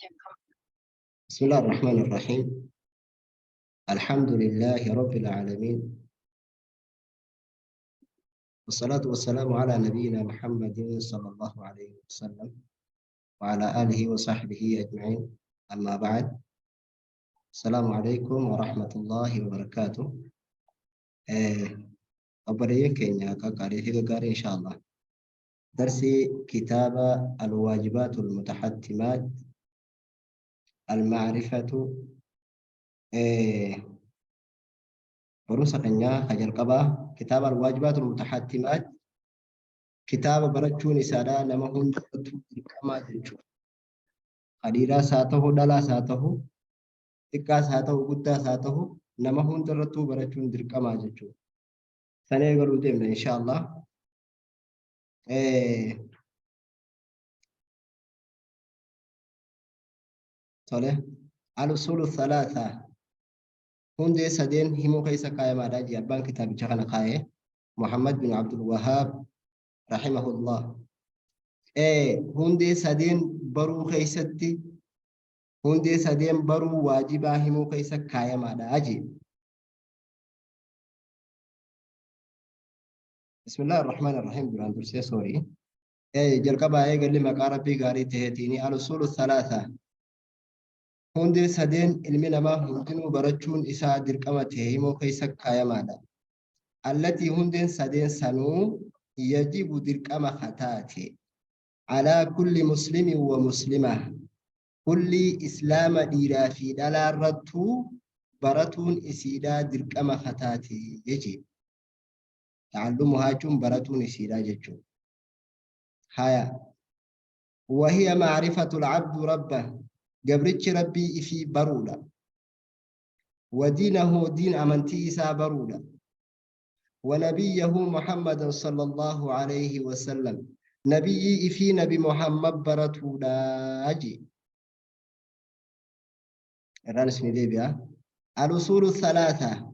بسم الله الرحمن الرحيم. الحمد لله رب العالمين، والصلاة والسلام على نبينا محمد صلى الله عليه وسلم وعلى آله وصحبه أجمعين. أما بعد، السلام عليكم ورحمة الله وبركاته. أبريك كينيا كاري في إن شاء الله. درسي كتاب الواجبات المتحتمات المعرفة. برمسا كنيا خجل قبا كتاب الواجبات المتحتمات، كتاب برچون إسادا نما هند كما جنچو خديرا ساته دلا ساته إكا ساته قدا ساته نما هند رتو برچون در كما جنچو سنة قلو ديمنا إن شاء الله. صالح الأصول الثلاثة هند سدين همو كيسا كاية مادا جيبان كتاب جخنا كاية محمد بن عبد الوهاب رحمه الله. هند سدين برو كيستي هندي سدين برو واجبا همو كيسا كايا مادا أجي. بسم الله الرحمن الرحيم. بران درسي سوري. جلقبا قال لي مقارب بي غاري تهتيني الأصول الثلاثة هندي سدين علمنا ما هندنو برچون إسا درقمته همو كيسا كايا مادا التي هندين سدين سنو يجب درقم خطاتي على كل مسلم ومسلمة. كل إسلام ديرا في دلا رتو براتون إسيدا درقم خطاتي يجب تعلمها جم براتون إسيدا ججو. هايا وهي معرفة العبد ربه قبرتش ربي في برودة ودينه دين أمنتي إسا برودة ونبيه محمد صلى الله عليه وسلم نبي في نبي محمد برتودا أجي. الرانس نديبيا الأصول الثلاثة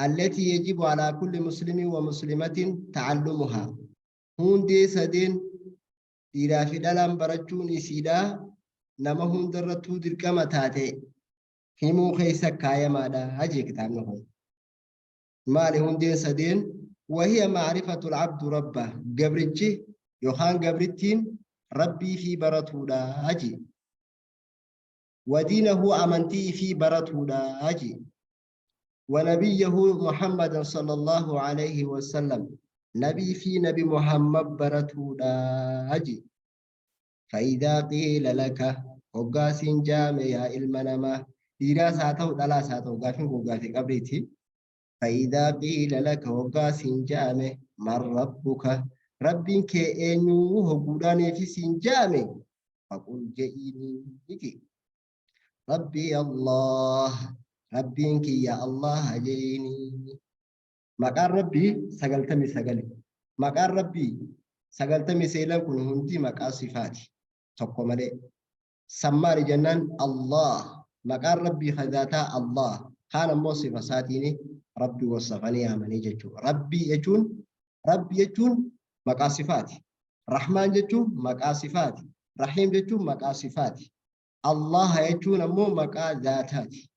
التي يجب على كل مسلم ومسلمة تعلمها هندي سدين إذا في دلم برچون إسيدا نما هندرتو درقم تاتي همو خيسا كايا مادا أجي كتابنا مالي هندي سدين وهي معرفة العبد ربه قبرتشي يوخان قبرتين ربي في برتودا أجي ودينه أمنتي في برتودا أجي ونبيه محمد صلى الله عليه وسلم نبي في نبي محمد برتودا أجي. فإذا قيل لك وقاس جامع يا المنما إذا ساته دلا ساته وقافين وقافي قبرتي. فإذا قيل لك وقاس جامع من ربك ربك أنه قداني في سنجامع فقل جئيني إكي ربي الله ربك يا الله جئيني. مقار ربي سقلتمي سقلي مقار ربي سقلتمي سيلان كن هندي مقار صفاتي تقو ملي سماري جنان الله مقار ربي خذاتا الله كان موصف ساتيني ربي وصفني آمني ججو ربي يجون مقار صفاتي رحمن ججو مقار صفاتي رحيم ججو مقار صفاتي الله يجون أمو مقار ذاتاتي.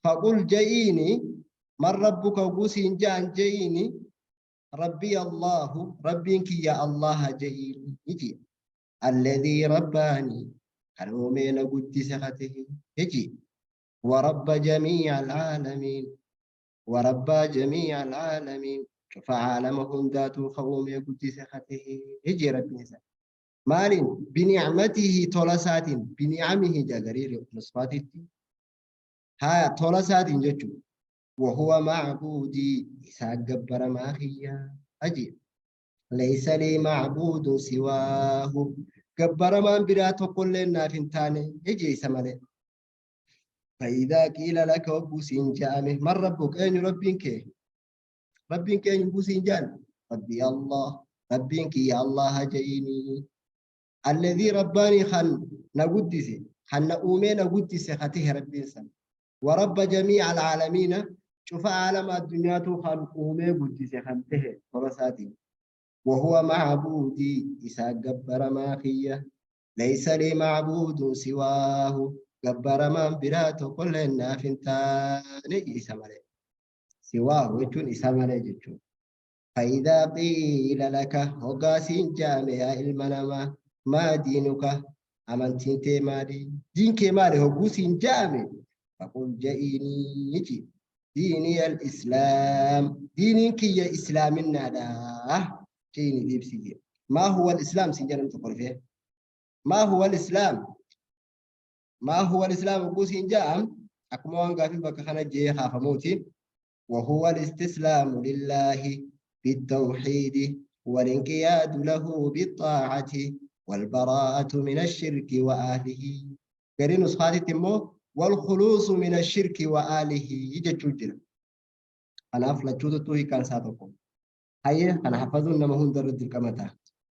فقل جئيني من ربك وقوسين جان جئيني ربي الله ربك يا الله جئيني يجي الذي رباني المؤمن قدس خته يجي ورب جميع العالمين ورب جميع العالمين فعالمهم ذات خوم قدس خته يجي ربي مال بنعمته طلسات بنعمه جغرير نصفاتي ها طلسات ججو وهو معبودي ساقبر ما هي أجي ليس لي معبود سواه قبر ما برات وقل لنا فنتاني يجي سمالي. فإذا قيل لك وبوسين جامه من ربك أين ربك أين بوسين جان ربي الله ربك يا الله جيني الذي رباني خن نقدس خن نؤمن نقدس خته ربي سن ورب جميع العالمين شوف عالم الدنيا خن أمي قدس خنته فرساتي وهو معبودي إسا قبر ما خيه ليس لي معبود سواه جبر من براته كل الناف تاني إسمالي سواه وجون إسمالي جتون فإذا قيل لك هقاسين جامع المنما ما دينك أمنتين تمالي دين كمالي هقوسين جامع فقل جئيني يجي ديني الإسلام دينك يا إسلام النادا جيني ديبسي ما هو الإسلام سنجان تقول فيه ما هو الإسلام ما هو الإسلام هقوسين جام أكموان قافي بكخنا جي خاف موتي وهو الاستسلام لله بالتوحيد والانقياد له بالطاعة والبراءة من الشرك وآله قرين نسخات تمو والخلوص من الشرك وآله يجي تجرب أنا أفلا توهي كان ساتكم هيا أنا حفظوا إنما هم درد الكمتا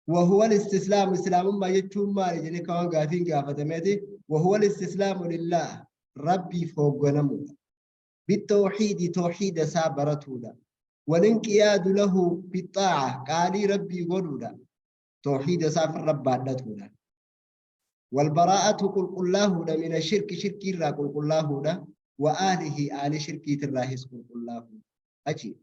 وهو الاستسلام إسلام ما يتشوم ما يجري كوان قافين قافة ميتي وهو الاستسلام لله ربي فوق نمو بالتوحيد توحيد سابرته والانقياد له بالطاعة قال ربي قلولا توحيد سافر رب عدته والبراءة قل الله من الشرك شركي را قل الله وآله آل شركي تراهس قل الله أجي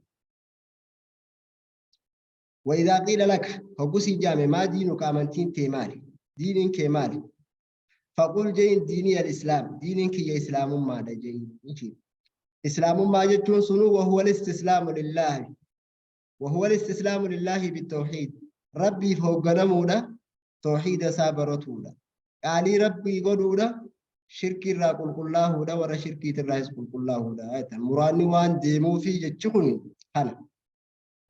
وإذا قيل لك فقسي جامع ما دينك أمنتين تيمالي دين كمالي فقل جين ديني الإسلام دينك يا إسلام ما دا جين إسلام ما جتون سنو وهو الاستسلام لله وهو الاستسلام لله بالتوحيد ربي فوق نمونا توحيد سابرتونا يعني ربي قدونا شرك الرا قل الله دا ورا شركي الرايس قل الله دا مراني وان ديمو في جتشكني هنا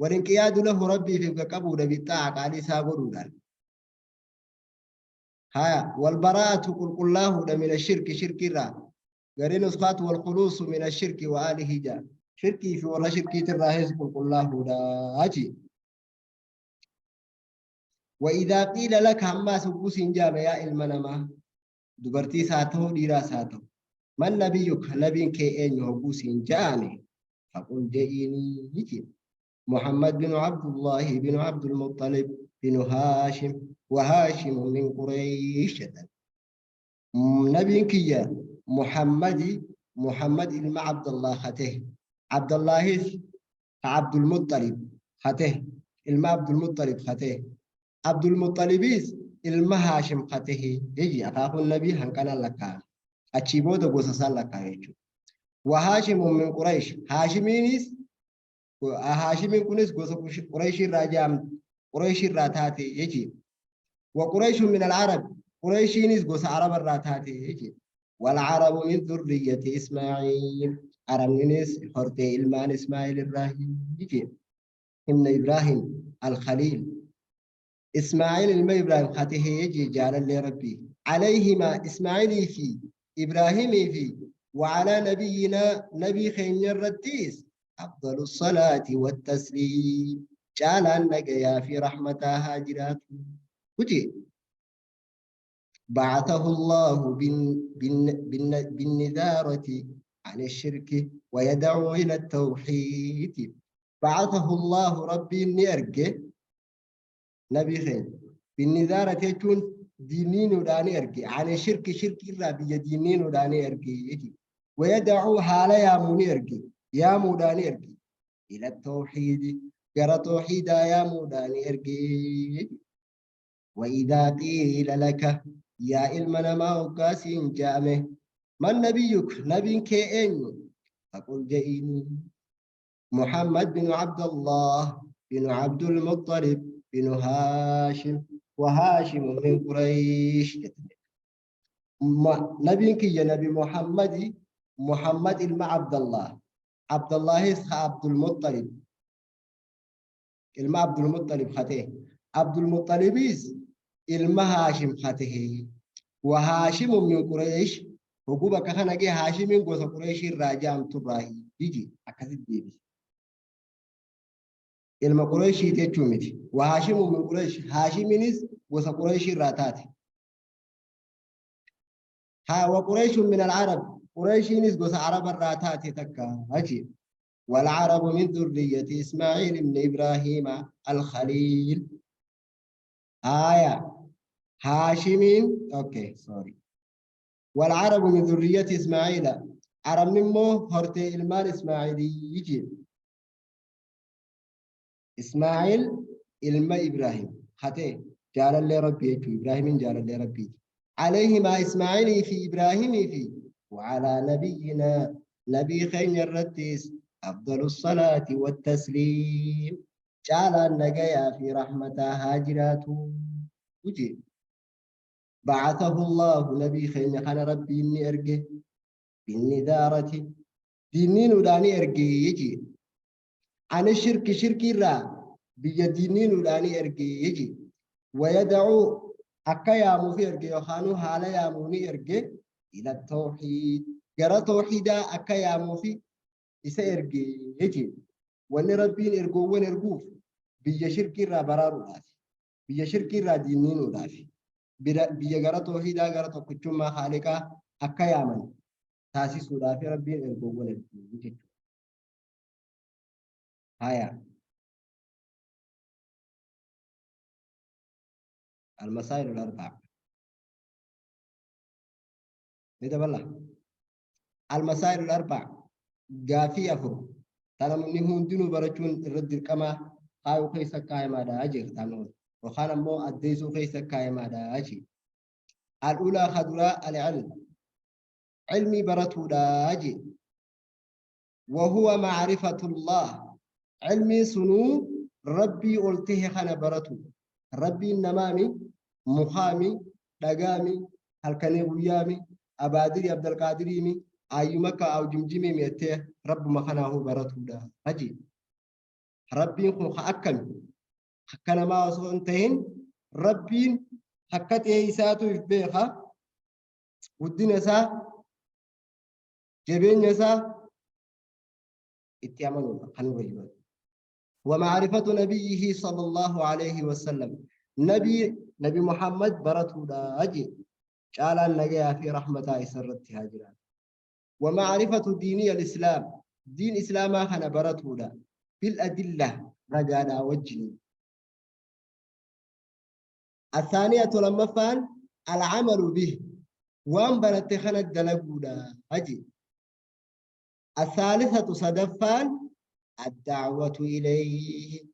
والانقياد له ربي في قبول بالطاعة قال سابرونا ها والبراءة قل الله دا من الشرك شرك الرا قرين اسقاط والخلوص من الشرك وآله جاء شركي في ورا شركي الرايس قل الله دا أجي وإذا قيل لك هما سبوس جامع يا المنما دبرتي ساتو ديرا ساتو من نبيك نبي كأن يهبوس جامع فقل جئيني يجي محمد بن عبد الله بن عبد المطلب بن هاشم وهاشم من قريش نبي كيا محمد إلما عبد الله خته عبد الله عبد المطلب خته إلما عبد المطلب خته عبد المطلبيس المهاشم خته يجي أخاف النبي هنكنا لك أتشيبو دو قصصان لك يجو وهاشم من قريش هاشمينيس هاشمين كنس قريش الراجام قريش الراتاتي يجي وقريش من العرب قريشينيس قص عرب الراتاتي يجي والعرب من ذرية إسماعيل عرب نيس حرتي إلمان إسماعيل الراهيم يجي ابن إبراهيم الخليل إسماعيل الما إبراهيم خاته يجي جال لربي عليهما إسماعيل في إبراهيم في وعلى نبينا نبي خير الرتيس أفضل الصلاة والتسليم جال النجيا في رحمتها هاجرات كتي بعثه الله بالنذارة عن الشرك ويدعو إلى التوحيد بعثه الله ربي نيرجه نبي خير بالنذارة تكون دينين وداني أرجع عن الشرك شرك الرابية دينين وداني أرجع ويدعو حالا يا منيرجع يا موداني أرجع إلى التوحيد جرى توحيد يا موداني أرجع وإذا قيل لك يا إلمنا ما وقاسين جامه من نبيك نبي كأن فقل جئني محمد بن عبد الله بن عبد المطلب بن هاشم وهاشم من قريش نبيك يا نبي محمد إلما عبد الله اسخ عبد المطلب إلما عبد المطلب خته عبد المطلب إلما هاشم خته وهاشم من قريش وقوبا كخنا جي هاشم من قريش الراجام تبراهي يجي أكثر ديبي إلما قريشي تجمدي وهاشم من قريش هاشمينيس وقريش الراتات ها وقريش من العرب قريشينيس وس عرب الراتات تكا هجي والعرب من ذرية إسماعيل بن إبراهيم الخليل آية هاشمين اوكي سوري. والعرب من ذرية اسماعيل، عرب نمو هرتي المان اسماعيلي يجي اسماعيل ilma إبراهيم خاتي جال الله ربي إبراهيم جال الله ربي عليه ما إسماعيل في إبراهيم في وعلى نبينا نبي خير الرتيس أفضل الصلاة والتسليم جال النجايا في رحمة هاجرات وجي بعثه الله نبي خير خان ربي إني أرجه بالنذارة دينين وداني أرجي يجي عن الشرك شركي را بيدينين وداني أرجي يجي ويدعو أكيا مفي أرجي يخانو حالا يا موني أرجي إلى التوحيد جرى توحيدا أكيا مفي إسا أرجي يجي وأن ربين إرجو وين إرجوف بيا شركي را برارو دافي بيا شركي را دينين ودافي بيا جرى توحيدا جرى توكتشم ما خالقا أكيا من تاسيس ودافي ربين إرجو وين إرجو هايا المسائل الأربع إذا بالله المسائل الأربع قافية أفر ترى من هون دينو برجون الرد الكما هاو كيس كاي ما دا أجر تانون وخانا مو أديسو كيس كاي ما دا أجي الأولى خدرا العلم علمي برتو دا أجي وهو معرفة الله علمي سنو ربي قلته خانا برتو ربي النمامي مخامي دقامي هالكني ويامي أبادري عبد القادريمي أيمك أو جمجمي ميته رب ما خناه برتو دا هجي ربي خو أكل حكنا ما وصلتهن ربي حكته إساتو يبيخا والدين سا جبين سا اتيامنوا خنوا يبا ومعرفة نبيه صلى الله عليه وسلم نبي محمد برتو دا هجي قال النجاة في رحمة سرت هاجران ومعرفة ديني الإسلام دين إسلام خنا برته دا بالأدلة رجانا وجني الثانية لما فان العمل به وان برت خنا الدلقودا هجي الثالثة صدفان الدعوة إليه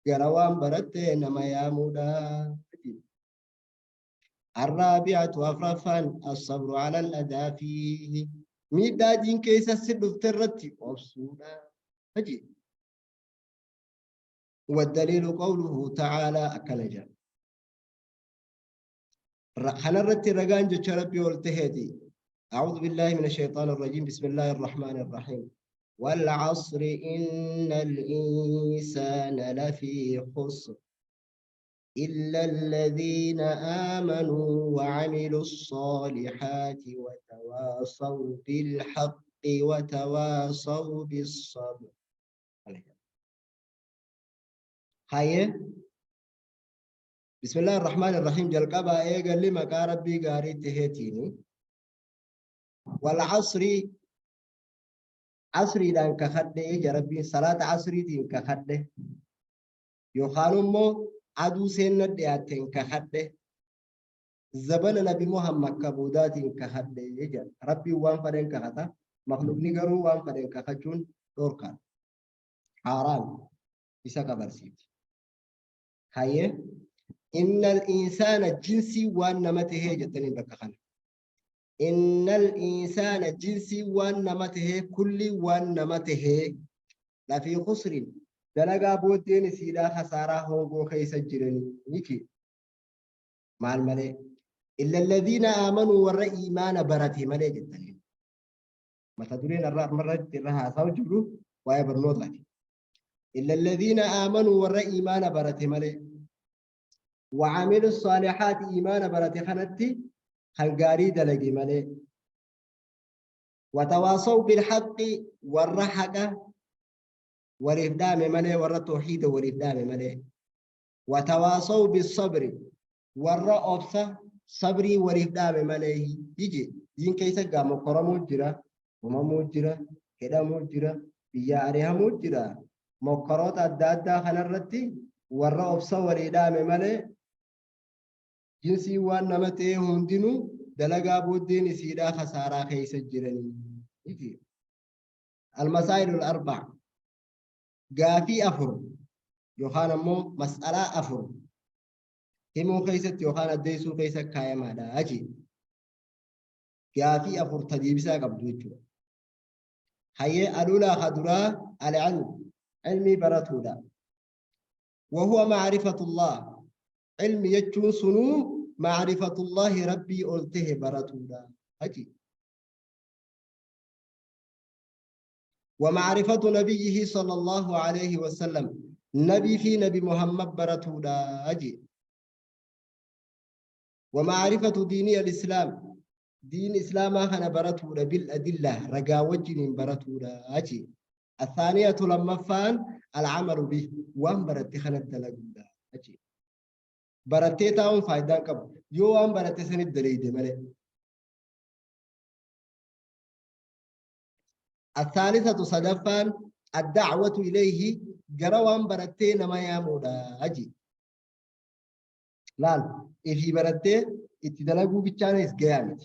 جروان برت نما يا مودا الرابعة أفرفان الصبر على الأذى فيه ميدا دين كيسا سلو ترتي أبسونا هجي والدليل قوله تعالى أكلجا خنرت رجان جربي والتهدي أعوذ بالله من الشيطان الرجيم بسم الله الرحمن الرحيم والعصر إن الإنسان لفي خسر إلا الذين آمنوا وعملوا الصالحات وتواصوا بالحق وتواصوا بالصبر. هاي بسم الله الرحمن الرحيم جلقبا قال لي مقا ربي قاري تهيتيني والعصر عصري دان كخده ربي صلاة عصري دين كخده يخانمو عدو سنة دياتين كخده زبن نبي محمد كبودات كخده يجا ربي وان فرين كخده مخلوق نيغرو وان فرين كخجون دوركان حرام بيسا كبرسيت هاي إن الإنسان الجنسي وان نمته جتنين بكخن إن الإنسان الجنسي وان نمته كل وان نمته لفي خسر دلقا بودين سيدا خسارة هونغو خيس الجرني نيكي مع الملئ إلا الذين آمنوا ورى إيمان برته ملئ جتنين ما تدرين مرة ترها سوجبرو ويبرنوض لك إلا الذين آمنوا ورى إيمان برته ملئ وعملوا الصالحات إيمان برته خنتي خنقاري دلقي ملئ وتواصوا بالحق والرحقة والإفدام ملئ والتوحيد والإفدام ملئ وتواصوا بالصبر والرأفة صبري والإفدام ملئ يجي دين كيسا قام قرمو جرا وممو جرا كدا موجرا بياريها موجرا مقرات الدادة خنرتي والرأفة والإفدام ملئ جنسي وان نمته هندنو دلقا بودين سيدا خسارة خيس الجرني. المسائل الأربع قافي أفر يوخانا مو مسألة أفر همو خيست يوخانا ديسو خيست كايا مادا أجي قافي أفر تديبسا قبضوتو. هي ألولا خدرا العلم علمي براتودا وهو معرفة الله علم يجون سنو معرفة الله ربي ألته براتودا أجي ومعرفة نبيه صلى الله عليه وسلم نبي في نبي محمد براتودا أجي ومعرفة ديني الإسلام دين إسلام خنا براتودا بالأدلة رجا وجن براتودا أجي الثانية لما فان العمل به وان برت خنا الدلقودا أجي برتي تاون فايدان كب يو وان برت سن الدليد ملك. الثالثة صدفان الدعوة إليه جروان برتين ما يامودا أجي لال إفي برتين اتدلقوا بيتشانيس جامد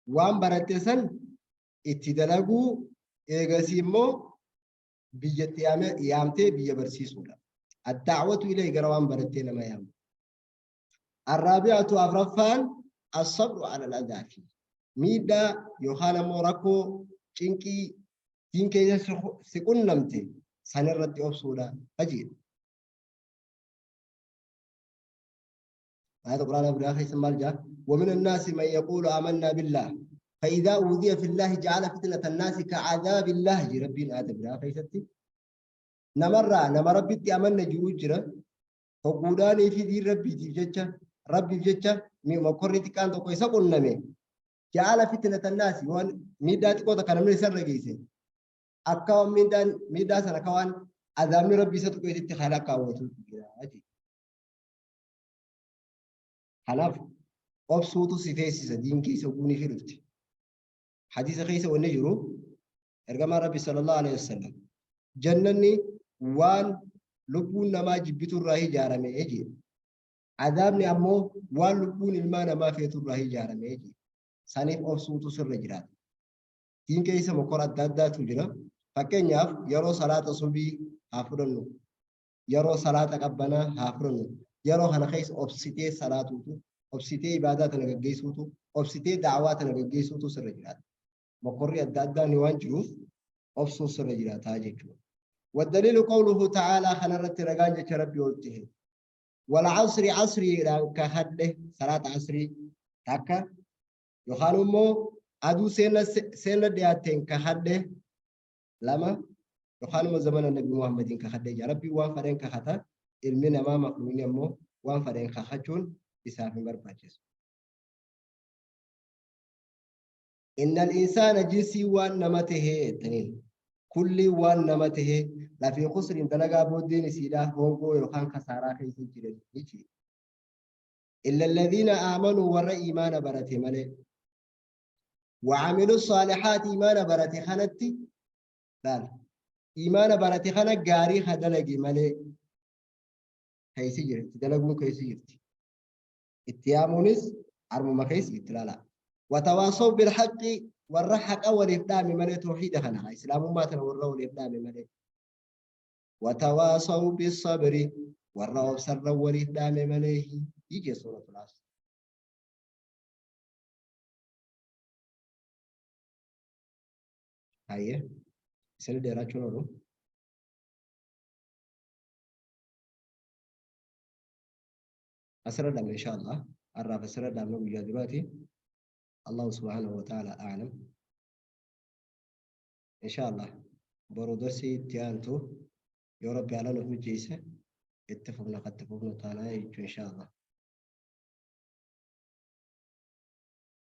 وان برتين اتدلقوا إيغاسيمو بيجت يامتي بيجا برسيسودا الدعوة إليه جروان برتين ما يام. الرابعة أفرفان الصبر على الأذى ميدا يوخانا موركو چنكي دين كي سكون نمتي سنرد أبسودا أجيب هذا القرآن أبو داخل اسم الجا ومن الناس من يقول آمنا بالله فإذا أوذي في الله جعل فتنة الناس كعذاب الله ربين آدم داخل ستي نمر ربي أمنا جوجرا فقوداني في دين ربي تيجتشا ربي تيجتشا مي مقرتي كان تو كويسا قلنا جعل فتنة الناس وان ميدات كوتا كان من سر رجيسي أكوان ميدان سنة كوان عذاب ربي ستكوي تتخلق كاوتو أجي حلاف أبسوتو سيفيسي سدين كيس وكوني في رفتي حديث خيس ونجرو إرقام ربي صلى الله عليه وسلم جنني وان لبون نما جبتو الراهي جارمي أجي عذابني أمو وان لبون المان ما فيتو الراهي جارمي أجي سانيف أبسوتو سر رجرات دين كيس مقرات دادات جرا فكنياف يرو صلاة صبي حافظنو يرو صلاة قبنا حافظنو يرو هنا خيس أبسيتي صلاة أبسيتي عبادات نجيسوتو أبسيتي دعوات نجيسوتو سر رجرات مقري الدادا نوان جروف أبسو سر رجرات هاجيكو والدليل قوله تعالى خنرت رجاجة ربي قلته والعصر عصري كهده صلاة عصري تاكا يخانو مو أدو سنة دياتين كهده لما يخانو زمان النبي محمد كهده يا ربي وان فرين كهتا علمنا ما مخلوقين مو وان فرين كهاتون إسافين برباجس إن الإنسان جنسي وان نمته تنين كل وان نمته لا في خسر دلقا بودين سيدا هونغو يخان خسارا كيس جرد إلا الذين آمنوا ور إيمان برته ملئ وعملوا الصالحات إيمان برته خنتي لا إيمان برته خنت غاري خدلقي ملئ كيس جرد دلقون كيس جرد اتيامونس عرم ما كيس اتلالا وتواصوا بالحق والرحق أول إبدام ملئ توحيد خنا إسلام ما تنور له الإبدام ملئ وتواصوا بالصبر والرب سر والإبدام ملئ يجي سورة العصر هاي سنة ديرات شنو أسرع دم إن شاء الله الراب أسرع دم نقول دلوقتي الله سبحانه وتعالى أعلم إن شاء الله برودسي تيانتو يا رب على نفوس جيسة اتفقنا قد اتفقنا تعالى إن شاء الله